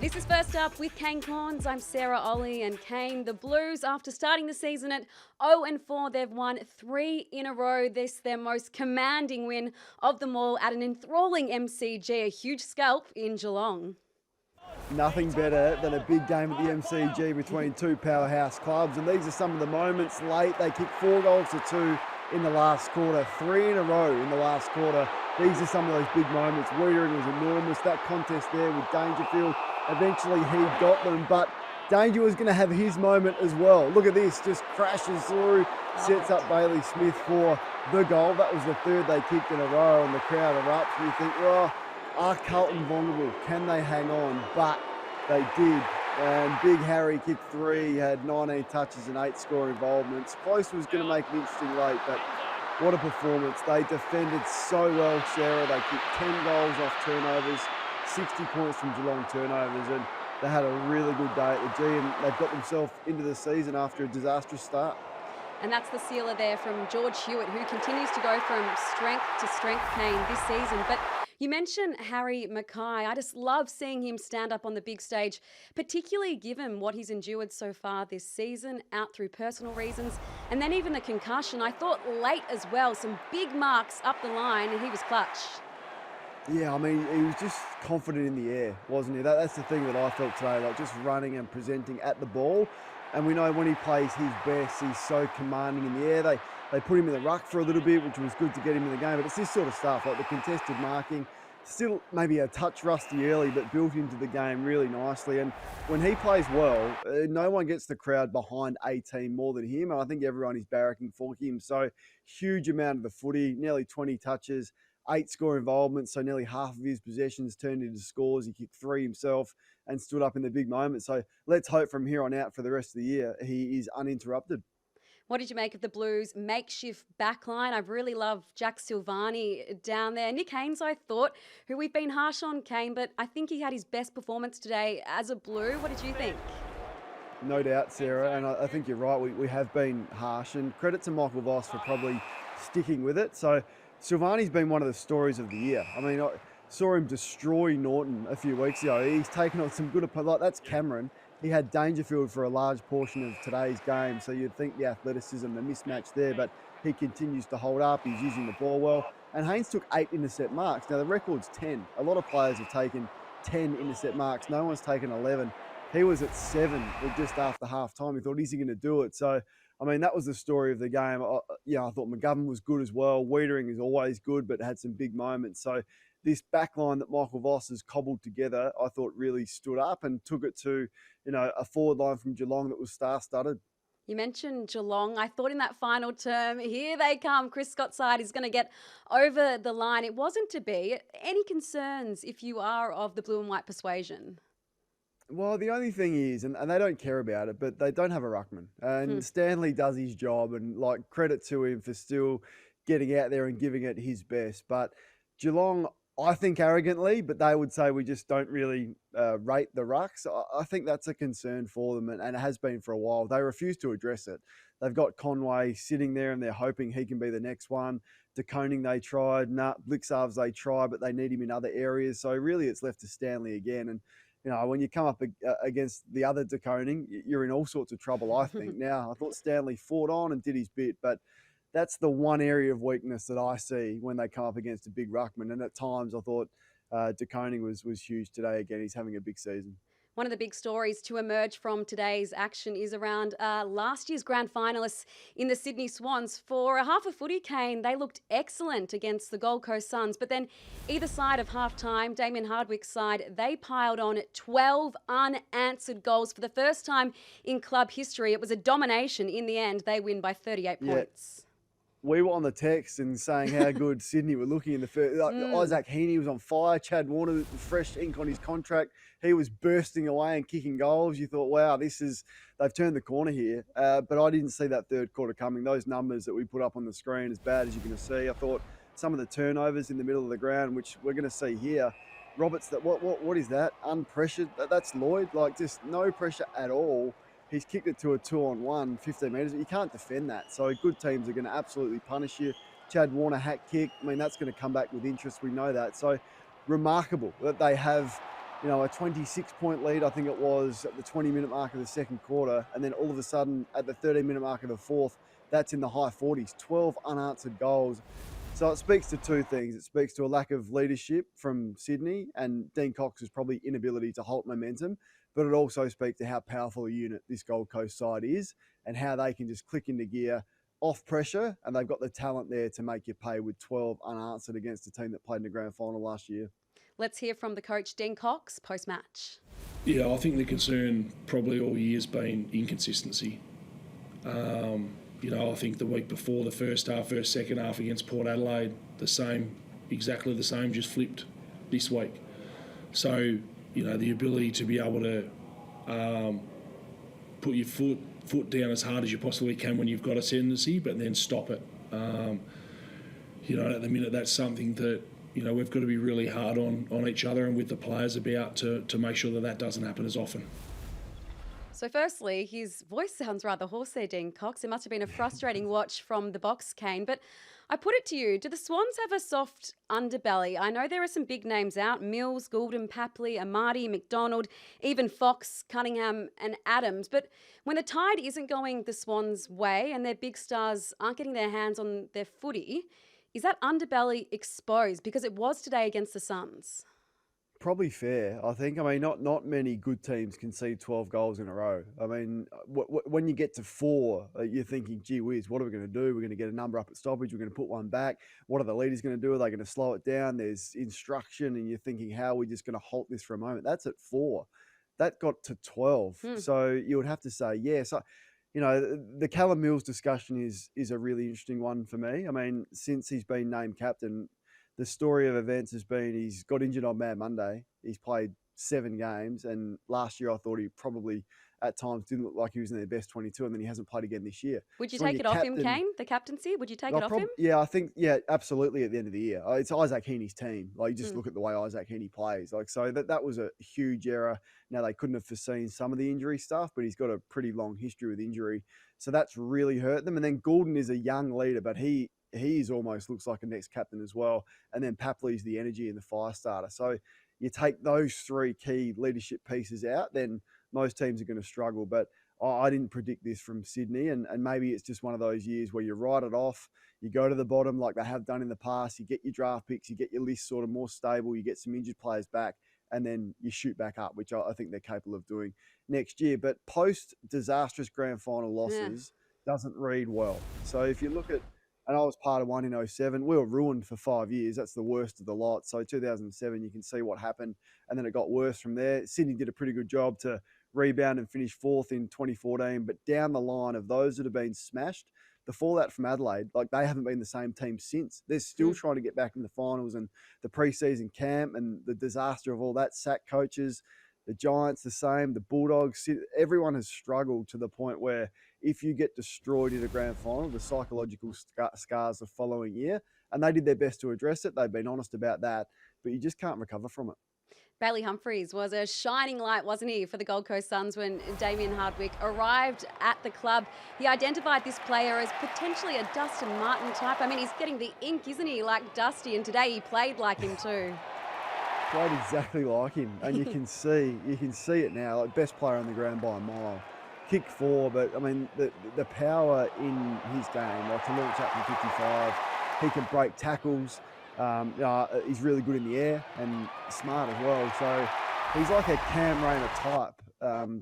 This is First Up with Kane Cornes. I'm Sarah, Olle and Kane. The Blues, after starting the season at 0-4, they've won 3 in a row. This their most commanding win of them all at an enthralling MCG, a huge scalp in Geelong. Nothing better than a big game at the MCG between two powerhouse clubs, and these are some of the moments late. They kicked 4 goals to 2 in the last quarter, 3 in a row in the last quarter. These are some of those big moments. Wiedering was enormous. That contest there with Dangerfield, eventually he got them, but Danger was going to have his moment as well. Look at this, just crashes through, sets up Bailey Smith for the goal. That was the 3rd they kicked in a row, and the crowd erupts. And you think, well, are Carlton vulnerable? Can they hang on? But they did. And Big Harry kicked 3, he had 19 touches and 8 score involvements. Close was going to make it interesting late, but what a performance. They defended so well, Sarah. They kicked 10 goals off turnovers, 60 points from Geelong turnovers, and they had a really good day at the G, and they've got themselves into the season after a disastrous start. And that's the sealer there from George Hewitt, who continues to go from strength to strength, Kane, this season. But you mentioned Harry Mackay. I just love seeing him stand up on the big stage, particularly given what he's endured so far this season, out through personal reasons, and then even the concussion. I thought late as well, some big marks up the line, and he was clutch. Yeah, I mean, he was just confident in the air, wasn't he? That's the thing that I felt today, like just running and presenting at the ball. And we know when he plays his best, he's so commanding in the air. They put him in the ruck for a little bit, which was good to get him in the game. But it's this sort of stuff, like the contested marking, still maybe a touch rusty early, but built into the game really nicely. And when he plays well, no one gets the crowd behind a team more than him. And I think everyone is barracking for him. So huge amount of the footy, nearly 20 touches, 8 score involvements, so nearly half of his possessions turned into scores. He kicked 3 himself and stood up in the big moments. So let's hope from here on out for the rest of the year he is uninterrupted. What did you make of the Blues' makeshift backline? I really love Jack Silvani down there. Nick Haynes, I thought, who we've been harsh on, Kane, but I think he had his best performance today as a Blue. What did you think? No doubt, Sarah, and I think you're right. We have been harsh, and credit to Michael Voss for probably sticking with it. So Silvani's been one of the stories of the year. I mean, I saw him destroy Norton a few weeks ago. He's taken on some good opponents. Like, that's Cameron. He had Dangerfield for a large portion of today's game, so you'd think the athleticism, the mismatch there, but he continues to hold up. He's using the ball well. And Haynes took 8 intercept marks. Now, the record's 10. A lot of players have taken 10 intercept marks. No one's taken 11. He was at 7 just after half-time. He thought, is he going to do it? So, I mean, that was the story of the game. I thought McGovern was good as well. Wiedering is always good, but had some big moments. So this back line that Michael Voss has cobbled together, I thought really stood up and took it to, a forward line from Geelong that was star-studded. You mentioned Geelong. I thought in that final term, here they come. Chris Scott's side is going to get over the line. It wasn't to be. Any concerns if you are of the blue and white persuasion? Well, the only thing is, and they don't care about it, but they don't have a ruckman. And Stanley does his job, and credit to him for still getting out there and giving it his best. But Geelong, I think arrogantly, but they would say we just don't really rate the rucks. I think that's a concern for them, and it has been for a while. They refuse to address it. They've got Conway sitting there, and they're hoping he can be the next one. De Koning they tried, Blixarves they tried, but they need him in other areas. So really it's left to Stanley again. And when you come up against the other De Koning, you're in all sorts of trouble, I think. Now, I thought Stanley fought on and did his bit, but that's the one area of weakness that I see when they come up against a big ruckman. And at times I thought De Koning was huge today. Again, he's having a big season. One of the big stories to emerge from today's action is around last year's grand finalists in the Sydney Swans. For a half a footy, Kane, they looked excellent against the Gold Coast Suns. But then either side of half-time, Damien Hardwick's side, they piled on 12 unanswered goals for the first time in club history. It was a domination. In the end, they win by 38 points. We were on the text and saying how good Sydney were looking in the first. Isaac Heaney was on fire. Chad Warner, fresh ink on his contract. He was bursting away and kicking goals. You thought, wow, they've turned the corner here. But I didn't see that third quarter coming. Those numbers that we put up on the screen, as bad as you're going to see. I thought some of the turnovers in the middle of the ground, which we're going to see here. Roberts, what is that? Unpressured? That's Lloyd. Just no pressure at all. He's kicked it to a 2-on-1, 15 metres. You can't defend that. So good teams are going to absolutely punish you. Chad Warner hat kick. I mean, that's going to come back with interest. We know that. So remarkable that they have a 26-point lead, I think it was, at the 20-minute mark of the second quarter. And then all of a sudden, at the 13-minute mark of the fourth, that's in the high 40s, 12 unanswered goals. So it speaks to two things. It speaks to a lack of leadership from Sydney and Dean Cox's probably inability to halt momentum, but it also speaks to how powerful a unit this Gold Coast side is and how they can just click into gear off pressure, and they've got the talent there to make you pay with 12 unanswered against a team that played in the grand final last year. Let's hear from the coach, Dean Cox, post-match. Yeah, I think the concern probably all year has been inconsistency. I think the week before, the second half against Port Adelaide, exactly the same, just flipped this week. So, the ability to be able to put your foot down as hard as you possibly can when you've got a tendency, but then stop it. At the minute, that's something that, we've got to be really hard on each other and with the players about to make sure that doesn't happen as often. So firstly, his voice sounds rather hoarse there, Dean Cox. It must have been a frustrating watch from the box, Kane. But I put it to you, do the Swans have a soft underbelly? I know there are some big names out, Mills, Goulden, Papley, Amati, McDonald, even Fox, Cunningham and Adams. But when the tide isn't going the Swans' way and their big stars aren't getting their hands on their footy, is that underbelly exposed? Because it was today against the Suns. Probably fair, I think. I mean, not many good teams concede 12 goals in a row. I mean, when you get to 4, you're thinking, gee whiz, what are we going to do? We're going to get a number up at stoppage. We're going to put one back. What are the leaders going to do? Are they going to slow it down? There's instruction, and you're thinking, how are we just going to halt this for a moment? That's at 4. That got to 12. So you would have to say, yes. The Callum Mills discussion is a really interesting one for me. I mean, since he's been named captain, the story of events has been he's got injured on Mad Monday. He's played 7 games, and last year I thought he probably at times didn't look like he was in their best 22, and then he hasn't played again this year. Would you take it off him, Kane, the captaincy? Would you take it off him? Yeah, I think, absolutely at the end of the year. It's Isaac Heaney's team. Like, you just look at the way Isaac Heaney plays. Like, so that was a huge error. Now, they couldn't have foreseen some of the injury stuff, but he's got a pretty long history with injury. So that's really hurt them. And then Goulden is a young leader, but he almost looks like a next captain as well. And then Papley's the energy and the fire starter. So you take those 3 key leadership pieces out, then most teams are going to struggle. But I didn't predict this from Sydney, and maybe it's just one of those years where you write it off, you go to the bottom like they have done in the past, you get your draft picks, you get your list sort of more stable, you get some injured players back, and then you shoot back up, which I think they're capable of doing next year. But post-disastrous grand final losses doesn't read well. So if you look at, and I was part of one in 2007. We were ruined for 5 years. That's the worst of the lot. So 2007, you can see what happened. And then it got worse from there. Sydney did a pretty good job to rebound and finish 4th in 2014. But down the line of those that have been smashed, the fallout from Adelaide, like they haven't been the same team since. They're still trying to get back in the finals, and the preseason camp and the disaster of all that, sack coaches. The Giants the same, the Bulldogs, everyone has struggled to the point where if you get destroyed in a grand final, the psychological scars the following year, and they did their best to address it. They've been honest about that, but you just can't recover from it. Bailey Humphries was a shining light, wasn't he, for the Gold Coast Suns when Damien Hardwick arrived at the club. He identified this player as potentially a Dustin Martin type. I mean, he's getting the ink, isn't he, like Dusty, and today he played like him too. Played exactly like him, and you can see it now. Like, best player on the ground by a mile. Kick 4, but I mean the power in his game, like to launch up from 55, he can break tackles. He's really good in the air and smart as well. So he's like a Cam Rayner type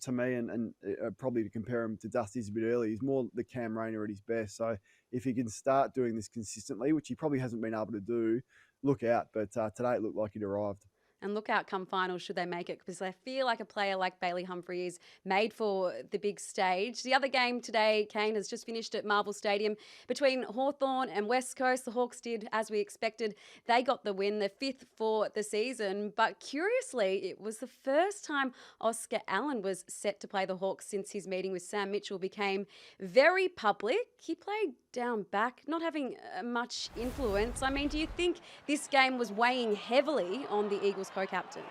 to me, and probably to compare him to Dusty's a bit early. He's more the Cam Rayner at his best. So if he can start doing this consistently, which he probably hasn't been able to do, look out. But today it looked like he'd arrived. And look out come finals should they make it, because I feel like a player like Bailey Humphrey is made for the big stage. The other game today, Kane, has just finished at Marvel Stadium between Hawthorn and West Coast. The Hawks did as we expected. They got the win, their 5th for the season. But curiously, it was the first time Oscar Allen was set to play the Hawks since his meeting with Sam Mitchell became very public. He played down back, not having much influence. I mean, do you think this game was weighing heavily on the Eagles co-captain?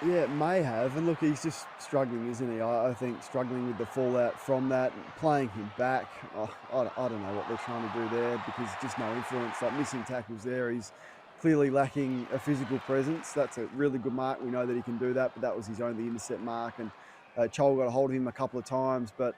Yeah, it may have. And look, he's just struggling, isn't he? I think struggling with the fallout from that, playing him back. I don't know what they're trying to do there, because just no influence, like missing tackles there. He's clearly lacking a physical presence. That's a really good mark. We know that he can do that, but that was his only intercept mark. And Chol got a hold of him a couple of times, but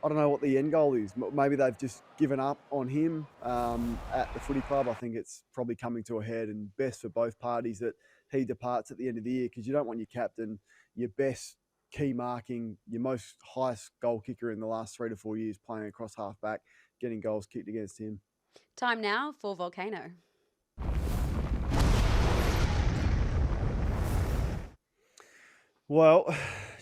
I don't know what the end goal is. Maybe they've just given up on him at the footy club. I think it's probably coming to a head, and best for both parties that he departs at the end of the year, because you don't want your captain, your best key marking, your most highest goal kicker in the last 3 to 4 years playing across half-back, getting goals kicked against him. Time now for Volcano. Well,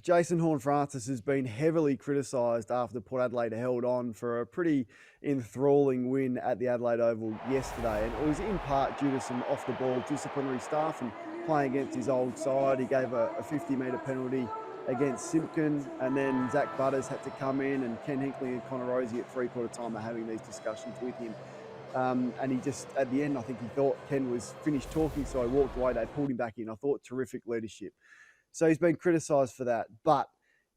Jason Horne-Francis has been heavily criticised after Port Adelaide held on for a pretty enthralling win at the Adelaide Oval yesterday. And it was in part due to some off-the-ball disciplinary stuff and playing against his old side. He gave a 50-metre penalty against Simpkin, and then Zach Butters had to come in, and Ken Hinkley and Connor Rosie at three-quarter time are having these discussions with him. And he just, at the end, I think he thought Ken was finished talking, so he walked away. They pulled him back in. I thought terrific leadership. So he's been criticised for that. But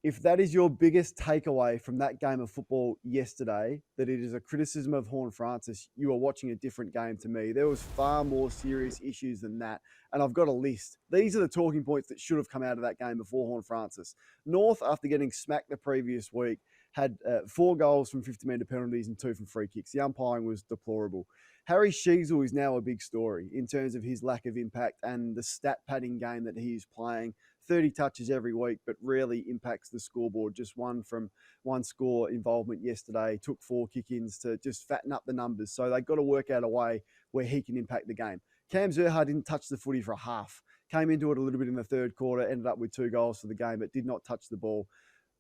if that is your biggest takeaway from that game of football yesterday, that it is a criticism of Horne-Francis, you are watching a different game to me. There was far more serious issues than that. And I've got a list. These are the talking points that should have come out of that game before Horne-Francis. North, after getting smacked the previous week, had 4 goals from 50-metre penalties and 2 from free kicks. The umpiring was deplorable. Harry Sheasel is now a big story in terms of his lack of impact and the stat padding game that he is playing. 30 touches every week, but rarely impacts the scoreboard. Just one from one score involvement yesterday. Took 4 kick-ins to just fatten up the numbers. So they've got to work out a way where he can impact the game. Cam Zurhaar didn't touch the footy for a half. Came into it a little bit in the third quarter, ended up with 2 goals for the game, but did not touch the ball.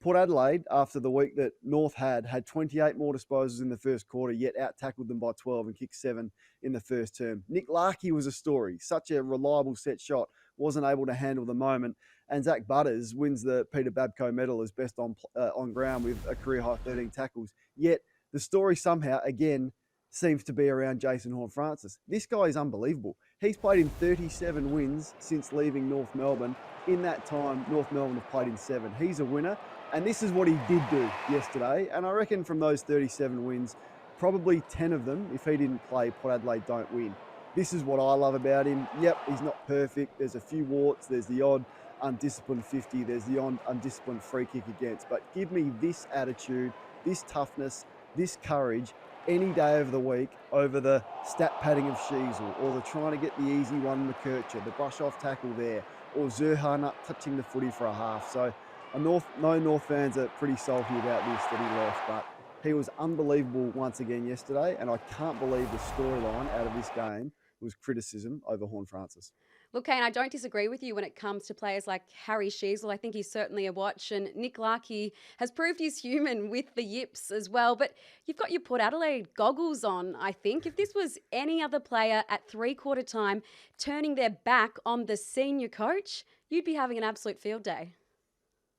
Port Adelaide, after the week that North had 28 more disposals in the first quarter, yet out-tackled them by 12 and kicked 7 in the first term. Nick Larkey was a story. Such a reliable set shot. Wasn't able to handle the moment. And Zach Butters wins the Peter Babco medal as best on ground with a career-high 13 tackles. Yet the story somehow, again, seems to be around Jason Horne-Francis. This guy is unbelievable. He's played in 37 wins since leaving North Melbourne. In that time, North Melbourne have played in 7. He's a winner. And this is what he did do yesterday. And I reckon from those 37 wins, probably 10 of them, if he didn't play, Port Adelaide don't win. This is what I love about him. Yep, he's not perfect. There's a few warts. There's the odd undisciplined 50. There's the odd undisciplined free kick against. But give me this attitude, this toughness, this courage any day of the week over the stat padding of Sheasel, or the trying to get the easy one McKercher, the brush off tackle there, or Zurhaar not touching the footy for a half. So no North fans are pretty salty about this, that he left, but he was unbelievable once again yesterday, and I can't believe the storyline out of this game was criticism over Horne-Francis. Look, Kane, I don't disagree with you when it comes to players like Harry Sheasel. I think he's certainly a watch, and Nick Larkey has proved he's human with the yips as well. But you've got your Port Adelaide goggles on, I think. If this was any other player at three-quarter time turning their back on the senior coach, you'd be having an absolute field day.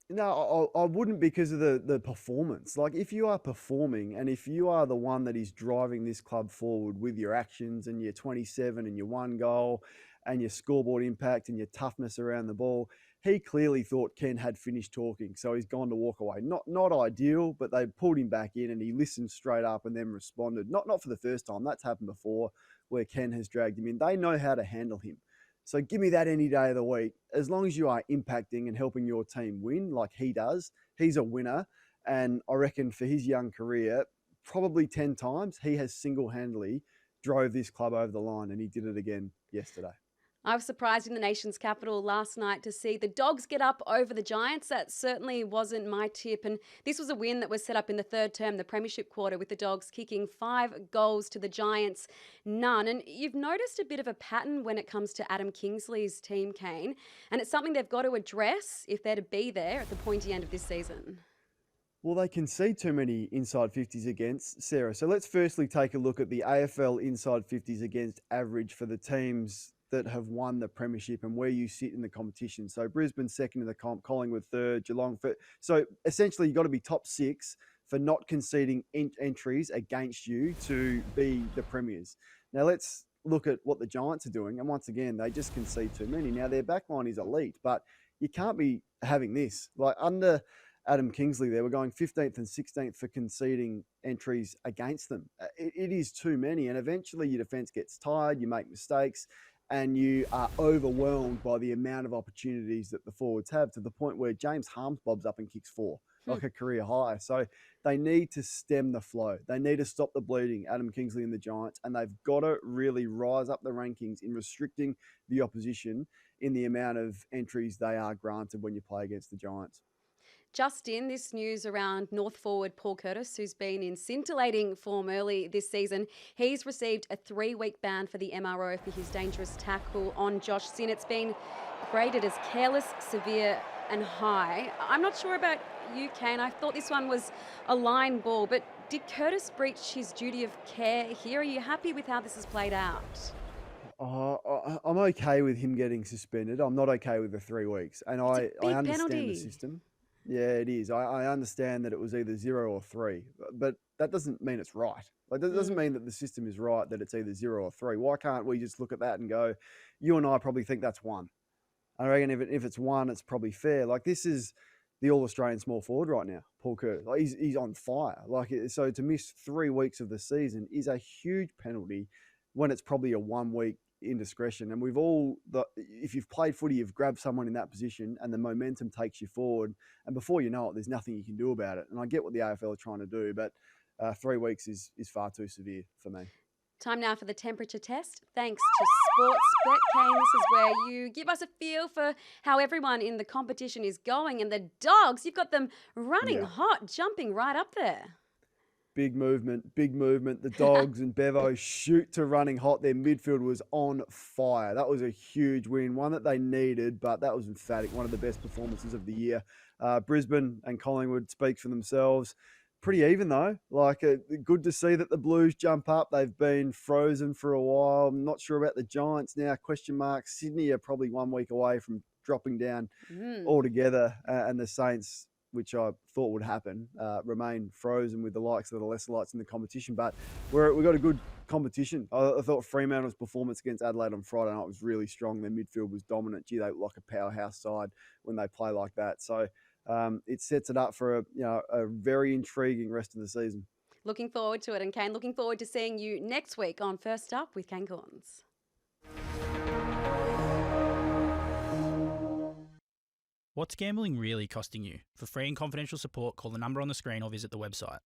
No, I wouldn't, because of the performance. Like, if you are performing and if you are the one that is driving this club forward with your actions and your 27 and your 1 goal and your scoreboard impact and your toughness around the ball, he clearly thought Ken had finished talking, so he's gone to walk away. Not ideal, but they pulled him back in and he listened straight up and then responded. Not for the first time. That's happened before where Ken has dragged him in. They know how to handle him. So give me that any day of the week. As long as you are impacting and helping your team win like he does, he's a winner. And I reckon for his young career, probably 10 times, he has single-handedly drove this club over the line, and he did it again yesterday. I was surprised in the nation's capital last night to see the Dogs get up over the Giants. That certainly wasn't my tip. And this was a win that was set up in the third term, the premiership quarter, with the Dogs kicking 5 goals to the Giants, none. And you've noticed a bit of a pattern when it comes to Adam Kingsley's team, Kane. And it's something they've got to address if they're to be there at the pointy end of this season. Well, they concede too many inside 50s against, Sarah. So let's firstly take a look at the AFL inside 50s against average for the teams that have won the premiership and where you sit in the competition. So Brisbane second in the comp, Collingwood third, Geelong third. So essentially you've got to be top 6 for not conceding entries against you to be the premiers. Now let's look at what the Giants are doing. And once again, they just concede too many. Now their backline is elite, but you can't be having this. Like under Adam Kingsley there, we're going 15th and 16th for conceding entries against them. It is too many, and eventually your defence gets tired, you make mistakes, and you are overwhelmed by the amount of opportunities that the forwards have, to the point where James Harms bobs up and kicks 4, like a career high. So they need to stem the flow. They need to stop the bleeding, Adam Kingsley and the Giants, and they've got to really rise up the rankings in restricting the opposition in the amount of entries they are granted when you play against the Giants. Just in, this news around North forward Paul Curtis, who's been in scintillating form early this season. He's received a 3-week ban for the MRO for his dangerous tackle on Josh Sinn. It's been graded as careless, severe and high. I'm not sure about you, Kane. I thought this one was a line ball, but did Curtis breach his duty of care here? Are you happy with how this has played out? I'm okay with him getting suspended. I'm not okay with the 3 weeks. And I understand penalty. the system. Yeah, it is. I understand that it was either 0 or 3, but that doesn't mean it's right. Like, that doesn't mean that the system is right, that it's either 0 or 3. Why can't we just look at that and go, you and I probably think that's 1. I reckon if it's 1, it's probably fair. Like, this is the All-Australian small forward right now, Paul Curtis. Like, he's on fire. Like, so to miss 3 weeks of the season is a huge penalty when it's probably a 1-week indiscretion. And if you've played footy, you've grabbed someone in that position and the momentum takes you forward, and before you know it, there's nothing you can do about it. And I get what the AFL are trying to do, but 3 weeks is far too severe for me. Time now for the temperature test. Thanks to Sports Bet, Kane. This is where you give us a feel for how everyone in the competition is going. And the Dogs, you've got them running hot, jumping right up there. Big movement. The Dogs and Bevo shoot to running hot. Their midfield was on fire. That was a huge win, one that they needed, but that was emphatic. One of the best performances of the year. Brisbane and Collingwood speak for themselves. Pretty even though. Like, good to see that the Blues jump up. They've been frozen for a while. I'm not sure about the Giants now. Question mark. Sydney are probably 1 week away from dropping down altogether, and the Saints, which I thought would happen, remain frozen with the likes of the lesser lights in the competition. But we've got a good competition. I thought Fremantle's performance against Adelaide on Friday night was really strong. Their midfield was dominant. Gee, they look like a powerhouse side when they play like that. So it sets it up for a very intriguing rest of the season. Looking forward to it. And Kane, looking forward to seeing you next week on First Up with Kane Cornes. What's gambling really costing you? For free and confidential support, call the number on the screen or visit the website.